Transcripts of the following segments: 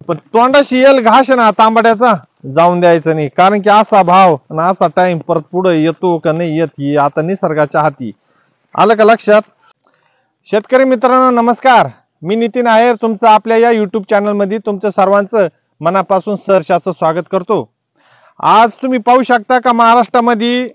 पण तोंडाशी येल घास ना तांबड्याचा जाऊन द्यायचं नाही, कारण की असा भाव आणि असा टाइम परत पुढे येतो का नाही येत ही आता निसर्गाच्या हाती. आलं का लक्षात? शेतकरी मित्रांनो नमस्कार, मी नितीन आहेर तुमचं आपल्या या युट्यूब चॅनल मध्ये तुमचं सर्वांचं मनापासून सहर्षाचं स्वागत करतो. आज तुम्ही पाहू शकता का महाराष्ट्रामध्ये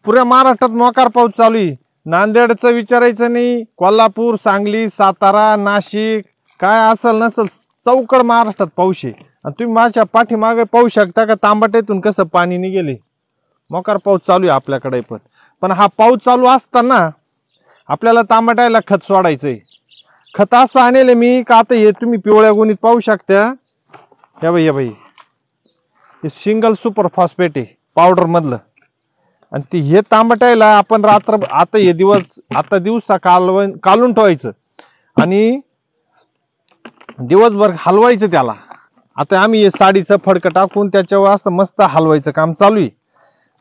पुऱ्या महाराष्ट्रात मोकार पाऊस चालू आहे. नांदेडचं विचारायचं नाही, कोल्हापूर, सांगली, सातारा, नाशिक काय असेल नसेल चौकड महाराष्ट्रात पाऊस आहे. आणि तुम्ही माझ्या पाठीमागे पाहू शकता का तांबट्यातून कसं पाणी निघेले. मोकार पाऊस चालू आहे आपल्याकडे पण हा पाऊस चालू असताना आपल्याला तांबट्याला खत सोडायचंय. खत असं आणले मी का आता हे तुम्ही पिवळ्या गुणीत पाहू शकता. हे बाई हे सिंगल सुपर फॉस्फेट आहे पावडर मधलं. आणि ती हे तांबट्याला आपण रात्र आता हे दिवसा कालून ठेवायचं आणि दिवसभर हलवायचं त्याला. आता आम्ही हे साडीचं फडकं टाकून त्याच्यावर असं मस्त हलवायचं काम चालू आहे.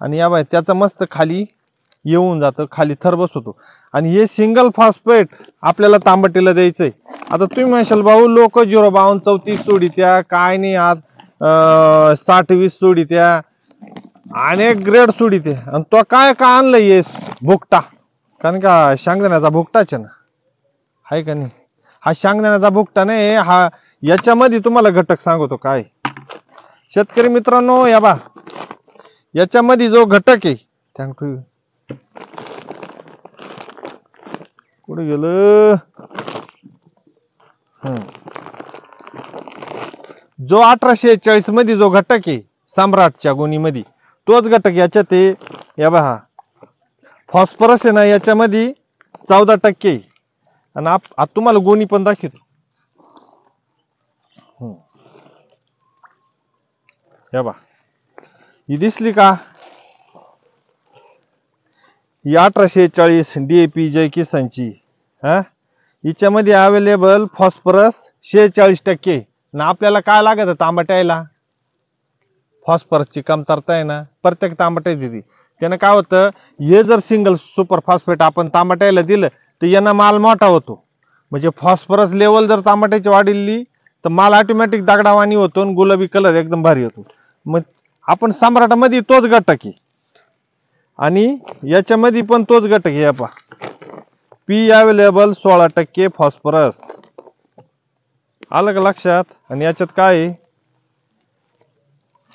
आणि या बाई त्याचं मस्त खाली येऊन जातं, खाली थर बसवतो. आणि हे सिंगल फॉस्फेट आपल्याला तांबटीला द्यायचंय. आता तुम्ही म्हणशाल भाऊ लोक 052 34 सोडित्या काय नाही, आज 60-20 सोडित्या अनेक ग्रेड सोडित्या. आणि तो काय आणलं हे भुकटा, कारण का शेंगदाण्याचा भुकटाच आहे ना, हाय का नाही? हा शेंगदाण्याचा भुकटा नाही, हा याच्यामध्ये तुम्हाला घटक सांगतो काय. शेतकरी मित्रांनो या बा याच्यामध्ये जो घटक आहे थँक्यू कुठे गेलं, जो 1841 मध्ये जो घटक आहे सम्राटच्या गुणीमध्ये तोच घटक याच्यात आहे. या बा हा फॉस्फरस आहे ना याच्यामध्ये 14% आणि आता तुम्हाला गुणी पण दाखवतो. या बा ही दिसली का, ही 1840 DAP जय किसानची. हिच्यामध्ये अवेलेबल फॉस्फरस 46% आणि आपल्याला काय लागत तांबट्याला फॉस्फरसची कमतरता आहे ना प्रत्येक तांबट्यात दिली. त्यानं काय होतं, हे जर सिंगल सुपर फॉस्फेट आपण तांबट्याला दिलं तर यांना माल मोठा होतो. म्हणजे फॉस्फरस लेवल जर तांबट्याची वाढली तर माल ऑटोमॅटिक दगडावानी होतो आणि गुलाबी कलर एकदम भारी होतो. मग आपण सम्राटामध्ये तोच घटक आहे आणि याच्यामध्ये पण तोच घटक आहे. P available 16% phosphorus. आलं का लक्षात? आणि याच्यात काय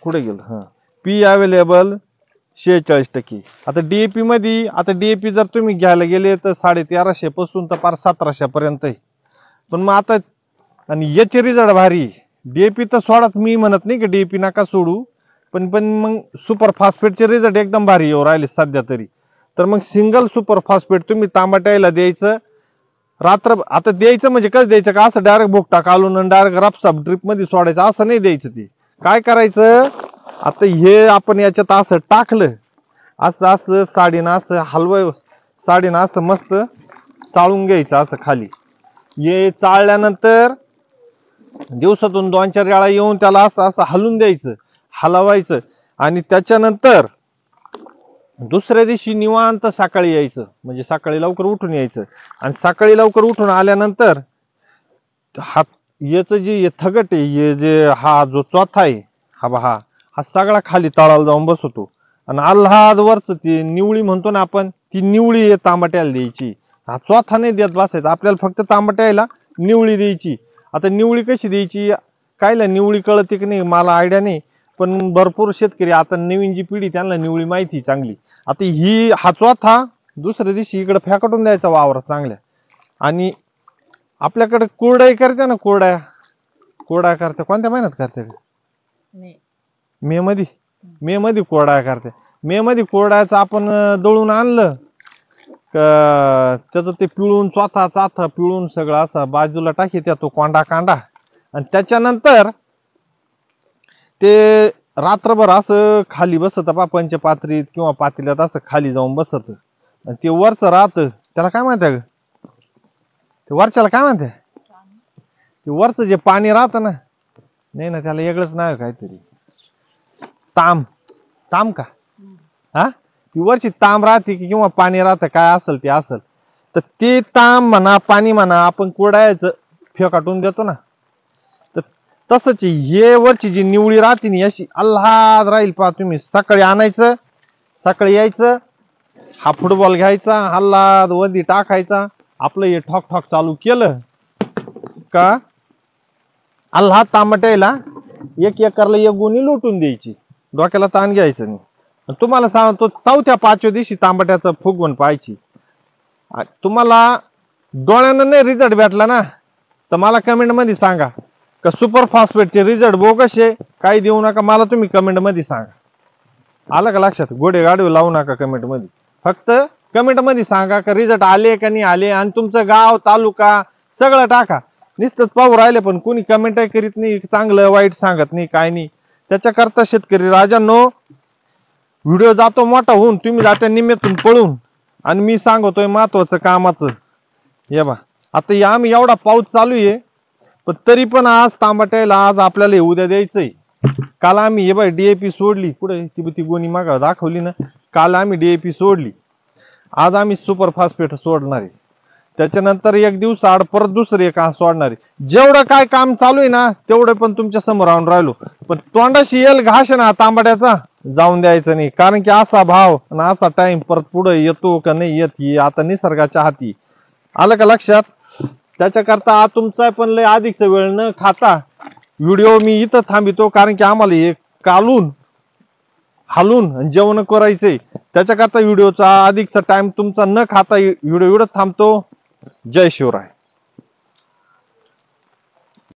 कुठे गेलं, पी अवेलेबल 46%. आता डीएपी मध्ये, आता डीएपी जर तुम्ही घ्यायला गेले तर 1350 पासून तर 1700 पर्यंत आहे. पण मग आता आणि याचे रिझल्ट भारी. डीएपी तर सोडाच, मी म्हणत नाही की डीएपी नका सोडू, पण मग सुपर फॉस्फेटचे रिझल्ट एकदम भारी येऊ राहिले सध्या तरी. तर मग सिंगल सुपर फॉस्फेट तुम्ही तांबट्याला द्यायचं रात्र. आता द्यायचं म्हणजे कसं द्यायचं का, असं डायरेक्ट भुकटा काढून आणि डायरेक्ट रपसाप ड्रिप मध्ये सोडायचं असं नाही द्यायचं. ते काय करायचं, आता हे आपण याच्यात असं टाकलं, असं साडीनं असं हलवाय, साडीनं असं मस्त चाळून घ्यायचं असं खाली. हे चाळल्यानंतर दिवसातून 2-4 वेळा येऊन त्याला असं असं हलवून द्यायचं, हलवायचं. आणि त्याच्यानंतर दुसऱ्या दिवशी निवांत सकाळी यायचं, म्हणजे सकाळी लवकर उठून यायचं. आणि सकाळी लवकर उठून आल्यानंतर हा याचं जे थगट आहे, हे जे हा जो चौथा आहे हा सगळा खाली तळाला जाऊन बसवतो. आणि आल्हाद वरच ती निवळी म्हणतो ना आपण, ती निवळी तांबट्याला द्यायची. हा चौथा नाही देत बसायचा आपल्याला, फक्त तांबट्याला निवळी द्यायची. आता निवळी कशी द्यायची, कायला निवळी कळते की नाही मला आयडिया नाही, पण भरपूर शेतकरी आता नवीन जी पिढी त्यांना निवळी माहिती चांगली. आता हा चौथा दुसऱ्या दिवशी इकडे फेकटून द्यायचा वावरात चांगल्या. आणि आपल्याकडे कुरडाई करते ना, कुरड्या करते कोणत्या महिन्यात करते? मे मध्ये कुरड्या करते. मे मध्ये कुरड्याचं आपण दळून आणलं त्याचं ते पिळून चौथा पिळून सगळं असं बाजूला टाकी त्या तो कांडा. आणि त्याच्यानंतर ते रात्रभर असं खाली बसत पंचपात्रीत किंवा पातेल्यात असं खाली जाऊन बसत. आणि ते वरचं राहत त्याला काय म्हणते, ते वरच्याला काय म्हणते, ते वरचं जे पाणी राहतं ना, नाही ना त्याला वेगळंच नाव काहीतरी, ताम का, ती वरची ताम राहते किंवा पाणी राहतं काय असेल ते असेल. तर ते ताम म्हणा पाणी म्हणा आपण कुरड्याचं फेकाटून देतो ना, तर तसंच हे वरची जी निवळी राहते ना अशी अल्हाद राहील पहा तुम्ही. सकाळी आणायचं, सकाळी यायचं, हा फुटबॉल घ्यायचा, अल्हाद वरती टाकायचा, आपलं हे ठॉक ठॉक चालू केलं का अल्हाद तांबट्याला 1 एकरला 1 गोणी लुटून द्यायची, डोक्याला ताण घ्यायचं नाही. तुम्हाला सांगतो 4-5व्या दिवशी तांबट्याचं फुगवण पाहायची. तुम्हाला डोळ्यानं नाही रिझल्ट भेटला ना तर मला कमेंट मध्ये सांगा का सुपर फॉस्फेटचे रिझल्ट कसे काही देऊ नका, मला तुम्ही कमेंट मध्ये सांगा. आलं का लक्षात? गोडे गाडवे लावू नका कमेंट मध्ये, फक्त कमेंट मध्ये सांगा का रिझल्ट आले का नाही आले, आणि तुमचं गाव तालुका सगळं टाका. नुसतंच पाहू राहिले पण कोणी कमेंट करीत नाही, चांगलं वाईट सांगत नाही, काय नाही. त्याच्याकरता शेतकरी राजांनो व्हिडिओ जातो मोठा होऊन, तुम्ही जात्या निम्म्यातून पळून, आणि मी सांगतोय महत्वाचं कामाचं. हे बा आता आम्ही एवढा पाऊस चालू आहे पण तरी पण आज तांबट्याला आज आपल्याला उद्या द्यायचंय. काल आम्ही हे बाय डीएपी सोडली, कुठे ती गोणी मागा दाखवली ना, काल आम्ही डीएपी सोडली, आज आम्ही सुपर फॉस्फेट सोडणार आहे. त्याच्यानंतर 1 दिवस आड परत दुसरं एक सोडणार आहे. जेवढं काय काम चालू आहे ना तेवढं पण तुमच्या समोर आणून राहिलो, पण तोंडाशी येल घास ना तांबट्याचा जाऊन द्यायचं नाही. कारण की असा भाव आणि असा टाइम परत पुढे येतो का नाही येत ही आता निसर्गाच्या हाती. आलं का लक्षात? त्याच्याकरता तुमचा पण लय अधिकचा वेळ न खाता व्हिडिओ मी इथं थांबितो, कारण की आम्हाला हे कालून हालून जेवण करायचंय. त्याच्याकरता व्हिडिओचा अधिकचा टाइम तुमचा न खाता व्हिडिओ थांबतो. जय शिवराय.